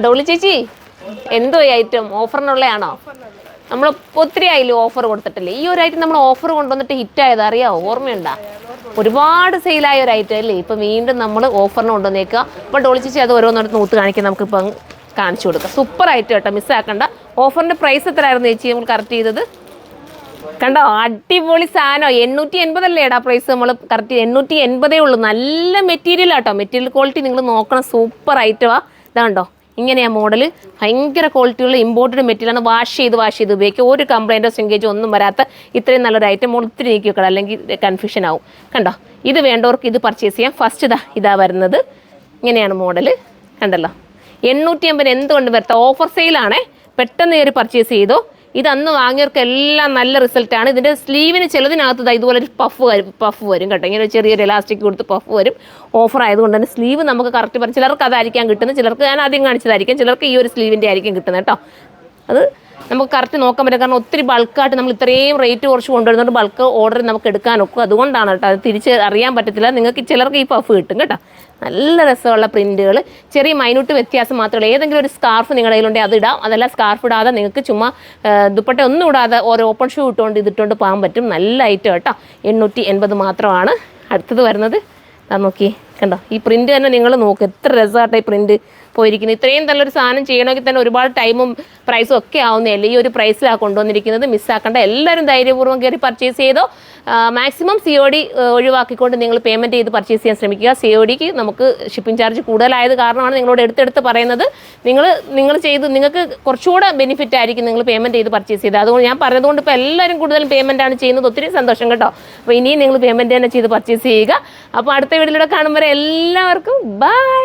ഡോളി ചേച്ചി എന്തോ ഈ ഐറ്റം ഓഫറിനുള്ളതാണോ? നമ്മൾ ഒത്തിരി ആയില്ലേ ഓഫർ കൊടുത്തിട്ടില്ലേ? ഈ ഒരു ഐറ്റം നമ്മൾ ഓഫർ കൊണ്ടുവന്നിട്ട് ഹിറ്റായത് അറിയാമോ? ഓർമ്മയുണ്ടോ? ഒരുപാട് സെയിലായ ഒരു ഐറ്റം അല്ലേ? ഇപ്പം വീണ്ടും നമ്മൾ ഓഫറിന് കൊണ്ടുവന്നേക്കുക. അപ്പോൾ ഡോളി ചേച്ചി അത് ഓരോന്നിടത്ത് നൂത്ത് കാണിക്കാൻ നമുക്കിപ്പം കാണിച്ചു കൊടുക്കാം. സൂപ്പർ ഐറ്റം കേട്ടോ, മിസ്സാക്കണ്ട. ഓഫറിൻ്റെ പ്രൈസ് എത്രയായിരുന്നു ചേച്ചി നമ്മൾ കറക്റ്റ് ചെയ്തത്? കണ്ടോ, അടിപൊളി സാധനം. 880 അല്ലേടാ പ്രൈസ്? നമ്മൾ കറക്റ്റ് 880 ഉള്ളൂ. നല്ല മെറ്റീരിയൽ ആട്ടോ, മെറ്റീരിയൽ ക്വാളിറ്റി നിങ്ങൾ നോക്കണം. സൂപ്പർ ഐറ്റമാ. ഇതാണ്ടോ, ഇങ്ങനെയാ മോഡൽ. ഭയങ്കര ക്വാളിറ്റിയുള്ള ഇമ്പോർട്ടഡ് മെറ്റീരിയലാണ്. വാഷ് ചെയ്ത് ഉപയോഗിക്കുക. ഒരു കംപ്ലൈൻറ്റോ സിങ്കേജോ ഒന്നും വരാത്ത ഇത്രയും നല്ലൊരു ഐറ്റം മോൾ ഒത്തിരി നീക്കി വെക്കണം, അല്ലെങ്കിൽ കൺഫ്യൂഷൻ ആവും. കണ്ടോ, ഇത് വേണ്ടവർക്ക് ഇത് പർച്ചേസ് ചെയ്യാം. ഫസ്റ്റ് ഇതാ വരുന്നത്. ഇങ്ങനെയാണ് മോഡൽ. കണ്ടല്ലോ, 880 എന്തുകൊണ്ട് വരത്ത? ഓഫർ സെയിലാണേ. പെട്ടെന്ന് കയറി പർച്ചേസ് ചെയ്തോ. ഇത് അന്ന് വാങ്ങിയവർക്ക് എല്ലാം നല്ല റിസൾട്ടാണ്. ഇതിൻ്റെ സ്ലീവിന് ചിലതിനകത്ത് ഇതുപോലെ ഒരു പഫ് വരും കേട്ടോ. ഇങ്ങനെ ചെറിയൊരു ഇലാസ്റ്റിക് കൊടുത്ത് പഫ് വരും. ഓഫർ ആയതുകൊണ്ട് തന്നെ സ്ലീവ് നമുക്ക് കറക്റ്റ് പറയും. ചിലർക്ക് അതായിരിക്കാം കിട്ടുന്നത്, ചിലർക്ക് ഞാൻ ആദ്യം കാണിച്ചതായിരിക്കും, ചിലർക്ക് ഈ ഒരു സ്ലീവിൻ്റെ ആയിരിക്കും കിട്ടുന്നത് കേട്ടോ. അത് നമുക്ക് കറക്റ്റ് നോക്കാൻ പറ്റും. കാരണം ഒത്തിരി ബൾക്കായിട്ട് നമ്മൾ ഇത്രയും റേറ്റ് കുറച്ച് കൊണ്ടുവരുന്നതുകൊണ്ട് ബൾക്ക് ഓർഡർ നമുക്ക് എടുക്കാൻ ഒക്കും. അതുകൊണ്ടാണ് കേട്ടോ, അത് തിരിച്ച് അറിയാൻ പറ്റത്തില്ല. നിങ്ങൾക്ക് ചിലർക്ക് ഈ പഫ് കിട്ടും കേട്ടോ. നല്ല രസമുള്ള പ്രിൻറ്റുകൾ, ചെറിയ മൈന്യൂട്ട് വ്യത്യാസം മാത്രമേ. ഏതെങ്കിലും ഒരു സ്കാർഫ് നിങ്ങളുടെ കയ്യിലുണ്ടെങ്കിൽ അത് ഇടാം. അതല്ല സ്കാർഫ് ഇടാതെ നിങ്ങൾക്ക് ചുമ്മാ ദുപ്പട്ട ഒന്നും ഇടാതെ ഒരു ഓപ്പൺ ഷൂ ഇതിട്ടുകൊണ്ട് പോകാൻ പറ്റും. നല്ല ഐറ്റം കേട്ടോ. 880 മാത്രമാണ്. അടുത്തത് വരുന്നത് നോക്കി, കണ്ടോ, ഈ പ്രിന്റ് തന്നെ നിങ്ങൾ നോക്ക്. എത്ര രസമായിട്ടോ ഈ പ്രിന്റ് പോയിരിക്കുന്നത്. ഇത്രയും നല്ലൊരു സാധനം ചെയ്യണമെങ്കിൽ തന്നെ ഒരുപാട് ടൈമും പ്രൈസും ഒക്കെ ആവുന്നതല്ലേ. ഈ ഒരു പ്രൈസിലാണ് കൊണ്ടുവന്നിരിക്കുന്നത്. മിസ്സാക്കേണ്ട. എല്ലാവരും ധൈര്യപൂർവ്വം കയറി പർച്ചേസ് ചെയ്തോ. മാക്സിമം COD ഒഴിവാക്കിക്കൊണ്ട് നിങ്ങൾ പേയ്മെൻറ്റ് ചെയ്ത് പർച്ചേസ് ചെയ്യാൻ ശ്രമിക്കുക. CODക്ക് നമുക്ക് ഷിപ്പിംഗ് ചാർജ് കൂടുതലായത് കാരണമാണ് നിങ്ങളോട് എടുത്തെടുത്ത് പറയുന്നത്. നിങ്ങൾക്ക് കുറച്ചുകൂടെ ബെനിഫിറ്റ് ആയിരിക്കും നിങ്ങൾ പേയ്മെൻറ്റ് ചെയ്ത് പർച്ചേസ് ചെയ്ത്. അതുകൊണ്ട് ഞാൻ പറഞ്ഞതുകൊണ്ട് ഇപ്പോൾ എല്ലാവരും കൂടുതലും പേയ്മെൻറ്റാണ് ചെയ്യുന്നത്. ഒത്തിരി സന്തോഷം കേട്ടോ. അപ്പോൾ ഇനിയും നിങ്ങൾ പേയ്മെൻറ്റ് തന്നെ ചെയ്ത് പർച്ചേസ് ചെയ്യുക. അപ്പോൾ അടുത്ത വീഡിയോയിലൂടെ കാണുമ്പോൾ എല്ലാവർക്കും ബൈ.